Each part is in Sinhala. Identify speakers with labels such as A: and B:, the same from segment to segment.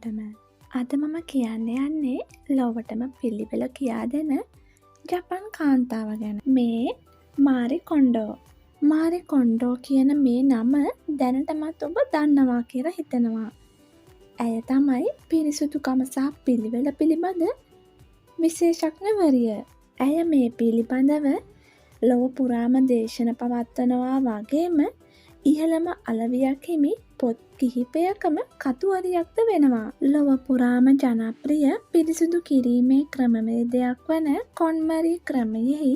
A: හැමෝටම අද මම කියන්න යන්නේ ලොවටම පිළිවෙල කියා දෙන ජපන් කාන්තාව ගැන. මේ මාරි කොන්ඩෝ. මාරි කොන්ඩෝ කියන මේ නම දැනටමත් ඔබ දන්නවා කියලා හිතනවා. ඇය තමයි පිරිසුදුකම සහ පිළිවෙල පිළිබඳ විශේෂඥවරිය. ඇය මේ පිළිබඳව ලොව පුරාම දේශන පවත්වනවා වගේම ඉහළම අලවියක් හිමි පොත් කිහිපයකම කතුවරියක්ද වෙනවා. ලොව පුරාම ජනප්‍රිය පිරිසිදු කිරීමේ ක්‍රමවේදයක් වන කොන්මරි ක්‍රමයෙහි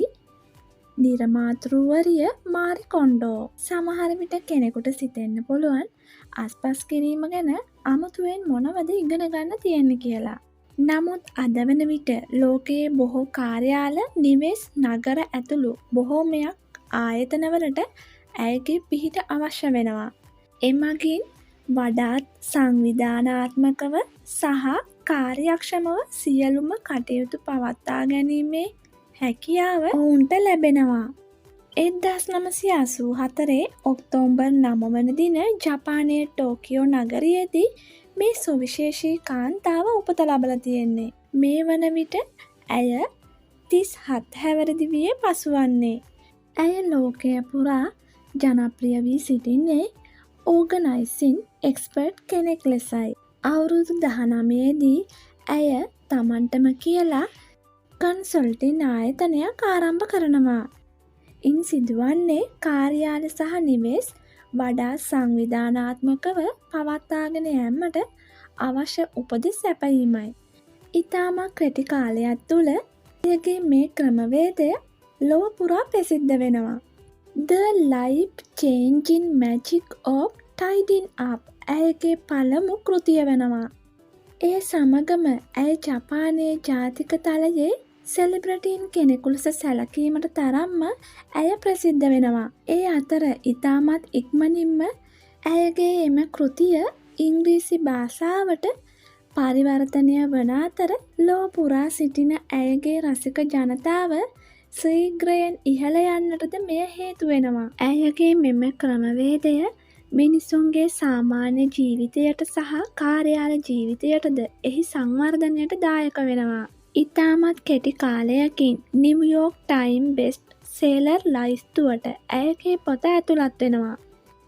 A: නිර්මාතෘවරිය මාරි කොන්ඩෝ. සමහර විට කෙනෙකුට සිතෙන්න පුළුවන් අස්පස් කිරීම ගැන අමුතුවෙන් මොනවද ඉගෙන ගන්න තියෙන්නේ කියලා. නමුත් අද වන විට ලෝකයේ බොහෝ කාර්යාල, නිවෙස්, නගර ඇතුළු බොහෝමයක් ආයතනවලට ඇයගේ පිහිට අවශ්‍ය වෙනවා. එමගින් වඩාත් සංවිධානාත්මකව සහ කාර්යක්ෂමව සියලුම කටයුතු පවත්වා ගැනීමේ හැකියාව ඔවුන්ට ලැබෙනවා. 1984 ඔක්තෝබර් 9 වන දින ජපානයේ ටෝකියෝ නගරයේදී මේ සුවිශේෂී කාන්තාව උපත ලබලා තියෙන්නේ. මේ වන විට ඇය 37 හැවිරිදි වියේ පසුවන්නේ. ඇය ලෝකය පුරා ජනප්‍රිය වී සිටින්නේ ඕගනයිසින් එක්ස්පර්ට් කෙනෙක් ලෙසයි. අවුරුදු 19 දී ඇය තමන්ටම කියලා කන්සල්ටින් ආයතනයක් ආරම්භ කරනවා. ඉන් සිදුවන්නේ කාර්යාල සහ නිවෙස් වඩා සංවිධානාත්මකව පවත්වාගෙන යාමට අවශ්‍ය උපදෙස් සැපයීමයි. ඉතාමත් කෙටි කාලයක් තුළ ඇයගේ මේ ක්‍රමවේදය ලොව පුරා ප්‍රසිද්ධ වෙනවා. The Life Changing Magic of Tidying Up ඇයගේ පළමු කෘතිය වෙනවා. ඒ සමගම ඇය ජපානයේ ජාතික තලයේ සෙලිබ්‍රිටීන් කෙනෙකු ලෙස සැලකීමට තරම්ම ඇය ප්‍රසිද්ධ වෙනවා. ඒ අතර ඉතාමත් ඉක්මනින්ම ඇයගේ එම කෘතිය ඉංග්‍රීසි භාෂාවට පරිවර්තනය වන අතර ලොව පුරා සිටින ඇයගේ රසික ජනතාව ශීඝ්‍රයෙන් ඉහළ යන්නටද මෙය හේතු වෙනවා. ඇයගේ මෙම ක්‍රමවේදය මිනිසුන්ගේ සාමාන්‍ය ජීවිතයට සහ කාර්යාල ජීවිතයටද එහි සංවර්ධනයට දායක වෙනවා. ඉතාමත් කෙටි කාලයකින් නිව්යෝර්ක් ටයිම් බෙස්ට් සේලර් ලයිස්තුවට ඇයගේ පොත ඇතුළත් වෙනවා.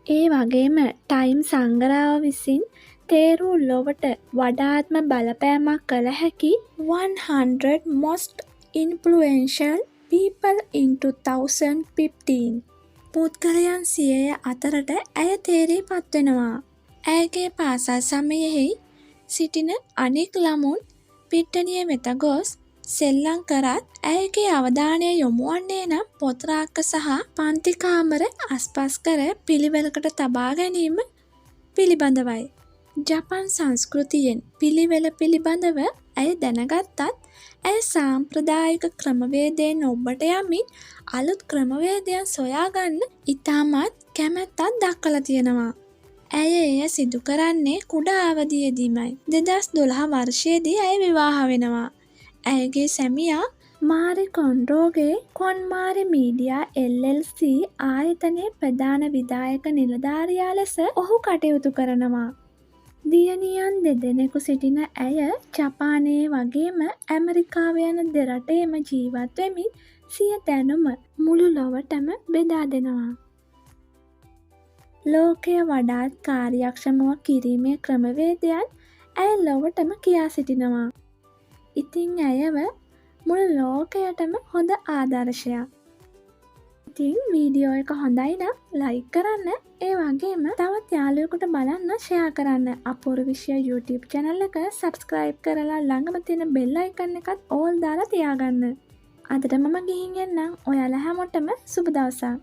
A: ඒ වගේම ටයිම් සංග්‍රහය විසින් තේරූ ලොවට වඩාත්ම බලපෑමක් කළ හැකි 100 most influential people in 2015 පුද්ගලයන් 100 අතරට ඇය තේරී පත්වෙනවා. ඇයගේ පාසල් සමයෙහි සිටින අනෙක් ළමුන් පිට්ටනිය වෙත ගොස් සෙල්ලම් කරත් ඇයගේ අවධානය යොමුවන්නේ නම් පොත් රාක්ක සහ පන්ති කාමර අස්පස් කර පිළිවෙලකට තබා ගැනීම පිළිබඳවයි. ජපන් සංස්කෘතියෙන් පිළිවෙල පිළිබඳව ඇය දැනගත්තත් ඇය සාම්ප්‍රදායික ක්‍රමවේදයෙන් ඔබට යමින් අලුත් ක්‍රමවේදයන් සොයාගන්න ඉතාමත් කැමැත්තක් දක්වලා තියෙනවා. ඇය එය සිදු කරන්නේ කුඩා අවදියේදීමයි. 2012 වර්ෂයේදී ඇය විවාහ වෙනවා. ඇයගේ සැමියා මාරි කොන්ඩෝගේ කොන්මාරි මීඩියා LLC ආයතනයේ ප්‍රධාන විධායක නිලධාරියා ලෙස ඔහු කටයුතු කරනවා. දියණියන් දෙදෙනෙකු සිටින ඇය ජපානයේ වගේම ඇමරිකාව යන දෙරටේම ජීවත් වෙමින් සිය දැනුම මුළු ලොවටම බෙදා දෙනවා. ලෝකය වඩාත් කාර්යක්ෂමව කිරීමේ ක්‍රමවේදයන් ඇය ලොවටම කියා සිටිනවා. ඉතින් ඇයව මුළු ලෝකයටම හොඳ ආදර්ශයක්. ඉතින් වීඩියෝ එක හොඳයි නම් ලයික් කරන්න, ඒ වගේම තවත් යාළුවෙකුට බලන්න ෂෙයා කරන්න. අපූර්ව විෂය YouTube channel එක subscribe කරලා ළඟම තියෙන bell icon එකත් all දාලා තියාගන්න. අදට මම ගිහින් එන්නම්. ඔයාලා හැමෝටම සුබ දවසක්.